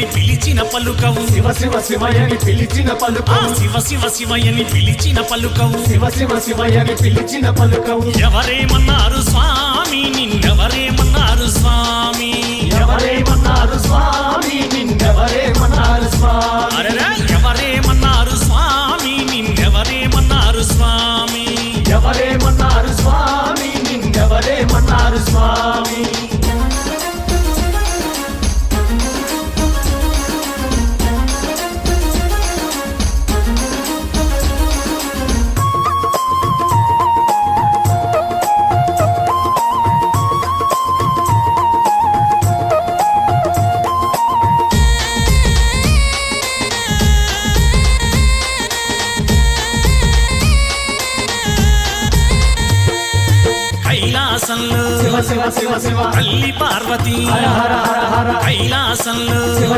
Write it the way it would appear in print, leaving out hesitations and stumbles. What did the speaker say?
శివయని పిలిచిన పలుకవు శివ శివ శివయని పిలిచిన పలుకవు శివ శివ శివయని పిలిచిన పలుకవు శివ శివ శివయని పిలిచిన పలుకవు ఎవరేమన్నారు స్వామి నిన్నెవరేమన్నారు స్వామి ఎవరేమన్నారు స్వామి నిన్నెవరేమన్నారు స్వామి అరెరా ఎవరేమన్నారు స్వామి నిన్నెవరేమన్నారు స్వామి ఎవరేమన్నారు స్వామి నిన్నెవరేమన్నారు స్వామి కైలాసంలో శివ శివ శివ శివ తల్లి పార్వతి హర హర హర హర కైలాసంలో శివ